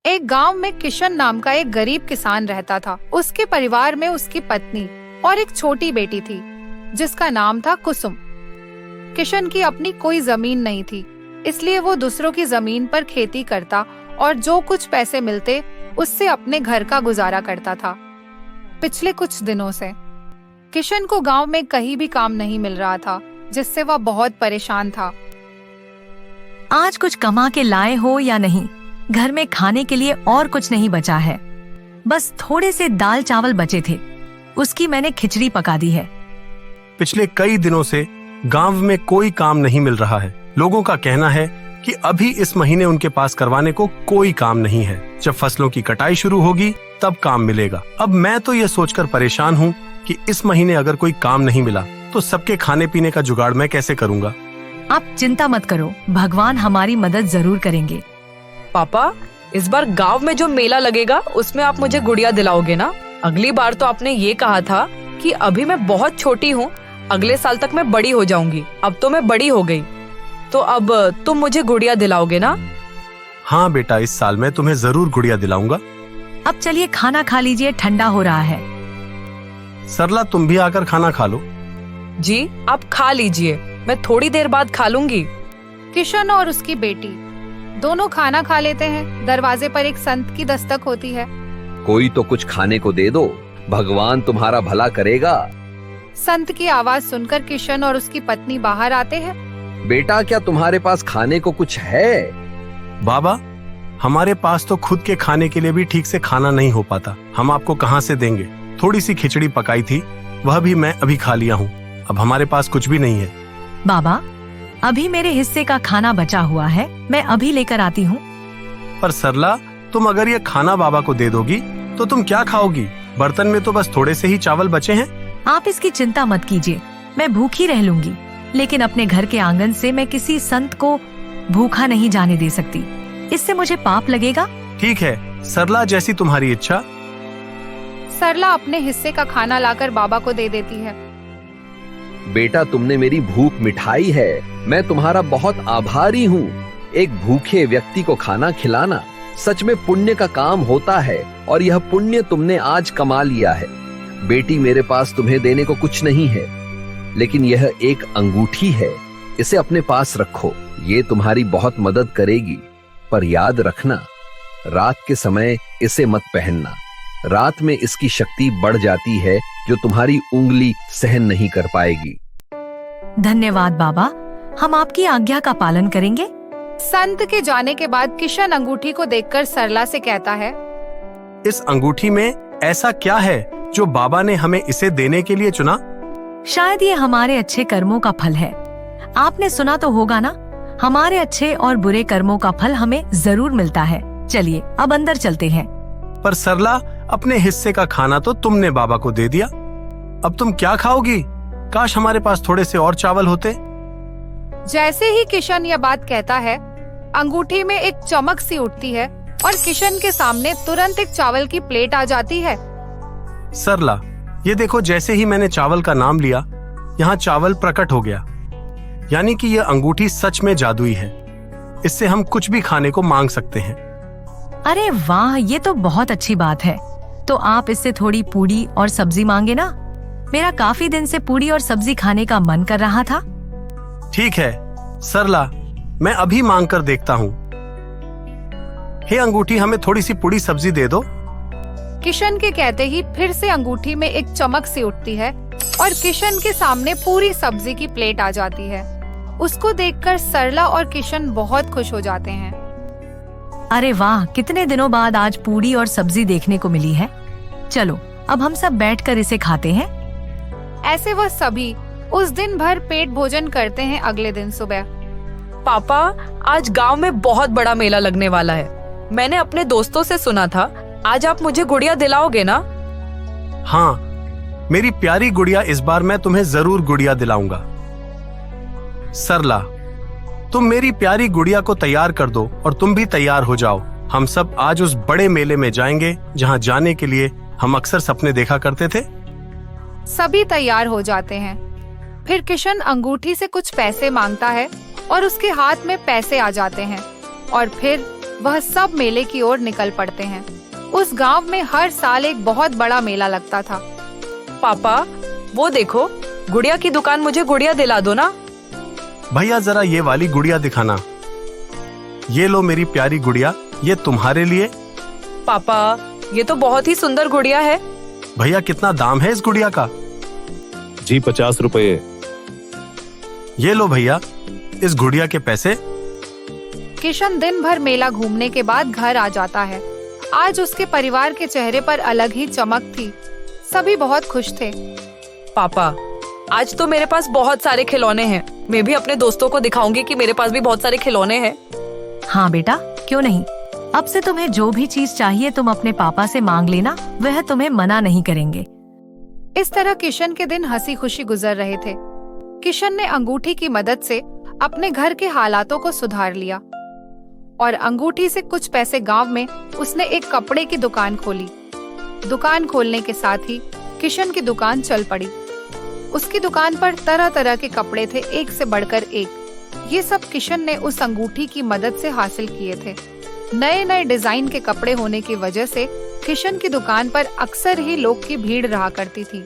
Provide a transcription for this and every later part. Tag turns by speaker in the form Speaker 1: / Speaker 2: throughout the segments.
Speaker 1: एक गांव में किशन नाम का एक गरीब किसान रहता था। उसके परिवार में उसकी पत्नी और एक छोटी बेटी थी जिसका नाम था कुसुम। किशन की अपनी कोई जमीन नहीं थी, इसलिए वो दूसरों की जमीन पर खेती करता और जो कुछ पैसे मिलते उससे अपने घर का गुजारा करता था। पिछले कुछ दिनों से किशन को गांव में कहीं भी काम नहीं मिल रहा था, जिससे वह बहुत परेशान था।
Speaker 2: आज कुछ कमा के लाए हो या नहीं? घर में खाने के लिए और कुछ नहीं बचा है। बस थोड़े से दाल चावल बचे थे, उसकी मैंने खिचड़ी पका दी है।
Speaker 3: पिछले कई दिनों से गांव में कोई काम नहीं मिल रहा है। लोगों का कहना है कि अभी इस महीने उनके पास करवाने को कोई काम नहीं है। जब फसलों की कटाई शुरू होगी तब काम मिलेगा। अब मैं तो ये सोचकर परेशान हूँ कि इस महीने अगर कोई काम नहीं मिला तो सबके खाने पीने का जुगाड़ मैं कैसे करूँगा।
Speaker 2: आप चिंता मत करो, भगवान हमारी मदद जरूर करेंगे।
Speaker 4: पापा, इस बार गांव में जो मेला लगेगा उसमें आप मुझे गुड़िया दिलाओगे ना? अगली बार तो आपने ये कहा था कि अभी मैं बहुत छोटी हूँ, अगले साल तक मैं बड़ी हो जाऊंगी। अब तो मैं बड़ी हो गई, तो अब तुम मुझे गुड़िया दिलाओगे ना?
Speaker 3: हाँ बेटा, इस साल मैं तुम्हें जरूर गुड़िया दिलाऊंगा।
Speaker 2: अब चलिए खाना खा लीजिए, ठंडा हो रहा है।
Speaker 3: सरला, तुम भी आकर खाना खा लो।
Speaker 4: जी, आप खा लीजिए, मैं थोड़ी देर बाद खा लूंगी।
Speaker 1: किशन और उसकी बेटी दोनों खाना खा लेते हैं। दरवाजे पर एक संत की दस्तक होती है।
Speaker 5: कोई तो कुछ खाने को दे दो, भगवान तुम्हारा भला करेगा।
Speaker 1: संत की आवाज सुनकर किशन और उसकी पत्नी बाहर आते हैं।
Speaker 5: बेटा, क्या तुम्हारे पास खाने को कुछ है?
Speaker 3: बाबा, हमारे पास तो खुद के खाने के लिए भी ठीक से खाना नहीं हो पाता, हम आपको कहाँ से देंगे। थोड़ी सी खिचड़ी पकाई थी, वह भी मैं अभी खा लिया हूँ। अब हमारे पास कुछ भी नहीं है।
Speaker 2: बाबा, अभी मेरे हिस्से का खाना बचा हुआ है, मैं अभी लेकर आती हूँ।
Speaker 3: पर सरला, तुम अगर ये खाना बाबा को दे दोगी तो तुम क्या खाओगी? बर्तन में तो बस थोड़े से ही चावल बचे हैं।
Speaker 2: आप इसकी चिंता मत कीजिए, मैं भूखी रह लूंगी, लेकिन अपने घर के आंगन से मैं किसी संत को भूखा नहीं जाने दे सकती। इससे मुझे पाप लगेगा।
Speaker 3: ठीक है सरला, जैसी तुम्हारी इच्छा।
Speaker 1: सरला अपने हिस्से का खाना लाकर बाबा को दे देती है।
Speaker 5: बेटा, तुमने मेरी भूख मिठाई है, मैं तुम्हारा बहुत आभारी हूँ। एक भूखे व्यक्ति को खाना खिलाना सच में पुण्य का काम होता है, और यह पुण्य तुमने आज कमा लिया है। बेटी, मेरे पास तुम्हें देने को कुछ नहीं है, लेकिन यह एक अंगूठी है, इसे अपने पास रखो। ये तुम्हारी बहुत मदद करेगी, पर याद रखना, रात के समय इसे मत पहनना। रात में इसकी शक्ति बढ़ जाती है जो तुम्हारी उंगली सहन नहीं कर पाएगी।
Speaker 2: धन्यवाद बाबा, हम आपकी आज्ञा का पालन करेंगे।
Speaker 1: संत के जाने के बाद किशन अंगूठी को देखकर सरला से कहता है,
Speaker 3: इस अंगूठी में ऐसा क्या है जो बाबा ने हमें इसे देने के लिए चुना?
Speaker 2: शायद ये हमारे अच्छे कर्मों का फल है। आपने सुना तो होगा ना, हमारे अच्छे और बुरे कर्मों का फल हमें जरूर मिलता है। चलिए अब अंदर चलते हैं।
Speaker 3: पर सरला, अपने हिस्से का खाना तो तुमने बाबा को दे दिया, अब तुम क्या खाओगी? काश हमारे पास थोड़े से और चावल होते।
Speaker 1: जैसे ही किशन यह बात कहता है, अंगूठी में एक चमक सी उठती है और किशन के सामने तुरंत एक चावल की प्लेट आ जाती है।
Speaker 3: सरला, ये देखो, जैसे ही मैंने चावल का नाम लिया, यहाँ चावल प्रकट हो गया। यानी कि यह अंगूठी सच में जादुई है, इससे हम कुछ भी खाने को मांग सकते हैं।
Speaker 2: अरे वाह, ये तो बहुत अच्छी बात है। तो आप इससे थोड़ी पूड़ी और सब्जी मांगे ना, मेरा काफी दिन से पूड़ी और सब्जी खाने का मन कर रहा था।
Speaker 3: ठीक है सरला, मैं अभी मांग कर देखता हूँ। हे अंगूठी, हमें थोड़ी सी पूड़ी सब्जी दे दो।
Speaker 1: किशन के कहते ही फिर से अंगूठी में एक चमक सी उठती है और किशन के सामने पूरी सब्जी की प्लेट आ जाती है। उसको देखकर सरला और किशन बहुत खुश हो जाते हैं।
Speaker 2: अरे वाह, कितने दिनों बाद आज पूड़ी और सब्जी देखने को मिली है। चलो अब हम सब बैठकर इसे खाते हैं।
Speaker 1: ऐसे वह सभी उस दिन भर पेट भोजन करते हैं। अगले दिन सुबह,
Speaker 4: पापा, आज गांव में बहुत बड़ा मेला लगने वाला है। मैंने अपने दोस्तों से सुना था, आज आप मुझे गुड़िया दिलाओगे ना?
Speaker 3: हाँ मेरी प्यारी गुड़िया, इस बार मैं तुम्हें जरूर गुड़िया दिलाऊंगा। सरला, तुम मेरी प्यारी गुड़िया को तैयार कर दो और तुम भी तैयार हो जाओ। हम सब आज उस बड़े मेले में जाएंगे जहाँ जाने के लिए हम अक्सर सपने देखा करते थे।
Speaker 1: सभी तैयार हो जाते हैं। फिर किशन अंगूठी से कुछ पैसे मांगता है और उसके हाथ में पैसे आ जाते हैं और फिर वह सब मेले की ओर निकल पड़ते हैं। उस गांव में हर साल एक बहुत बड़ा मेला लगता था।
Speaker 4: पापा, वो देखो, गुड़िया की दुकान, मुझे गुड़िया दिला दो ना।
Speaker 3: भैया जरा ये वाली गुड़िया दिखाना। ये लो मेरी प्यारी गुड़िया, ये तुम्हारे लिए।
Speaker 4: पापा, ये तो बहुत ही सुंदर गुड़िया है।
Speaker 3: भैया कितना दाम है इस गुड़िया का?
Speaker 6: जी 50 रुपए।
Speaker 3: ये लो भैया इस गुड़िया के पैसे।
Speaker 1: किशन दिन भर मेला घूमने के बाद घर आ जाता है। आज उसके परिवार के चेहरे पर अलग ही चमक थी। सभी बहुत खुश थे।
Speaker 4: पापा, आज तो मेरे पास बहुत सारे खिलौने हैं। मैं भी अपने दोस्तों को दिखाऊंगी कि मेरे पास भी बहुत सारे खिलौने हैं।
Speaker 2: हाँ बेटा, क्यों नहीं। अब से तुम्हें जो भी चीज चाहिए तुम अपने पापा से मांग लेना, वह तुम्हें मना नहीं करेंगे।
Speaker 1: इस तरह किशन के दिन हंसी खुशी गुजर रहे थे। किशन ने अंगूठी की मदद से अपने घर के हालातों को सुधार लिया और अंगूठी से कुछ पैसे गांव में उसने एक कपड़े की दुकान खोली। दुकान खोलने के साथ ही किशन की दुकान चल पड़ी। उसकी दुकान पर तरह तरह के कपड़े थे, एक से बढ़कर एक। ये सब किशन ने उस अंगूठी की मदद से हासिल किए थे। नए नए डिजाइन के कपड़े होने की वजह से किशन की दुकान पर अक्सर ही लोग की भीड़ रहा करती थी।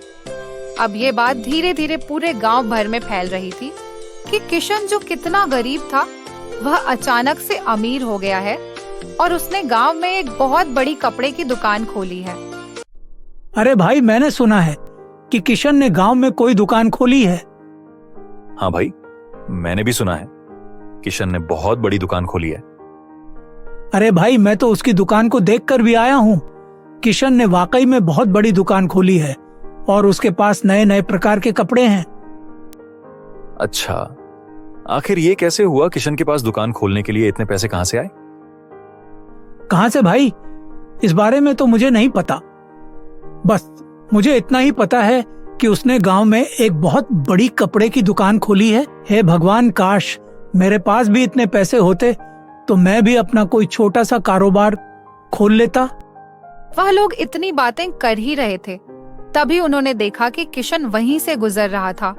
Speaker 1: अब ये बात धीरे धीरे पूरे गांव भर में फैल रही थी कि किशन जो कितना गरीब था वह अचानक से अमीर हो गया है और उसने गांव में एक बहुत बड़ी कपड़े की दुकान खोली है।
Speaker 7: अरे भाई, मैंने सुना है कि किशन ने गांव में कोई दुकान खोली है।
Speaker 6: हाँ भाई, मैंने भी सुना है किशन ने बहुत बड़ी दुकान खोली है।
Speaker 7: अरे भाई, मैं तो उसकी दुकान को देखकर भी आया हूँ। किशन ने वाकई में बहुत बड़ी दुकान खोली है और उसके पास नए नए प्रकार के कपड़े हैं।
Speaker 6: अच्छा, आखिर ये कैसे हुआ? किशन के पास दुकान खोलने के लिए इतने पैसे कहाँ से आए?
Speaker 7: कहाँ से भाई, इस बारे में तो मुझे नहीं पता। बस मुझे इतना ही पता है कि उसने गांव में एक बहुत बड़ी कपड़े की दुकान खोली है। हे भगवान, काश मेरे पास भी इतने पैसे होते तो मैं भी अपना कोई छोटा सा कारोबार खोल लेता।
Speaker 1: वह लोग इतनी बातें कर ही रहे थे, तभी उन्होंने देखा कि किशन वहीं से गुजर रहा था।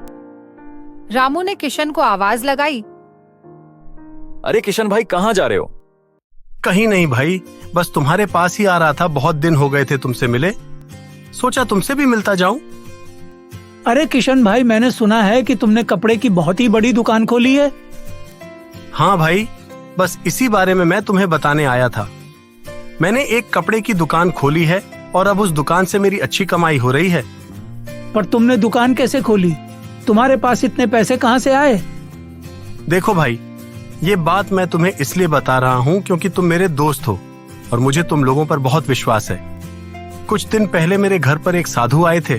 Speaker 1: रामू ने किशन को आवाज लगाई।
Speaker 6: अरे किशन भाई, कहाँ जा रहे हो?
Speaker 3: कहीं नहीं भाई, बस तुम्हारे पास ही आ रहा था। बहुत दिन हो गए थे तुमसे मिले, सोचा तुमसे भी मिलता जाऊं।
Speaker 7: अरे किशन भाई, मैंने सुना है कि तुमने कपड़े की बहुत ही बड़ी दुकान खोली है।
Speaker 3: हाँ भाई, बस इसी बारे में मैं तुम्हें बताने आया था। मैंने एक कपड़े की दुकान खोली है और अब उस दुकान से मेरी अच्छी कमाई हो रही है।
Speaker 7: पर तुमने दुकान कैसे खोली? तुम्हारे पास इतने पैसे कहाँ से आए?
Speaker 3: देखो भाई, ये बात मैं तुम्हें इसलिए बता रहा हूँ क्योंकि तुम मेरे दोस्त हो और मुझे तुम लोगों पर बहुत विश्वास है। कुछ दिन पहले मेरे घर पर एक साधु आए थे।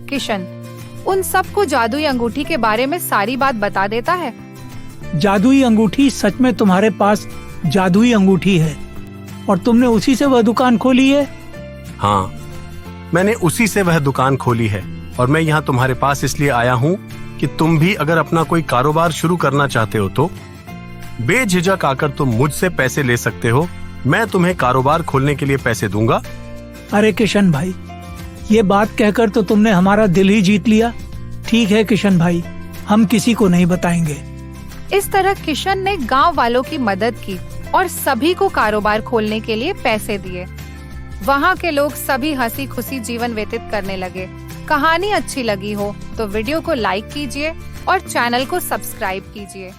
Speaker 1: किशन उन सबको जादुई अंगूठी के बारे में सारी बात बता देता है।
Speaker 7: जादुई अंगूठी? सच में तुम्हारे पास जादुई अंगूठी है और तुमने उसी से वह दुकान खोली है?
Speaker 3: हाँ, मैंने उसी से वह दुकान खोली है और मैं यहाँ तुम्हारे पास इसलिए आया हूँ कि तुम भी अगर अपना कोई कारोबार शुरू करना चाहते हो तो बेझिझक आकर तुम मुझसे पैसे ले सकते हो। मैं तुम्हें कारोबार खोलने के लिए पैसे दूंगा।
Speaker 7: अरे किशन भाई, ये बात कहकर तो तुमने हमारा दिल ही जीत लिया। ठीक है किशन भाई, हम किसी को नहीं बताएंगे।
Speaker 1: इस तरह किशन ने गांव वालों की मदद की और सभी को कारोबार खोलने के लिए पैसे दिए। वहाँ के लोग सभी हंसी खुशी जीवन व्यतीत करने लगे। कहानी अच्छी लगी हो तो वीडियो को लाइक कीजिए और चैनल को सब्सक्राइब कीजिए।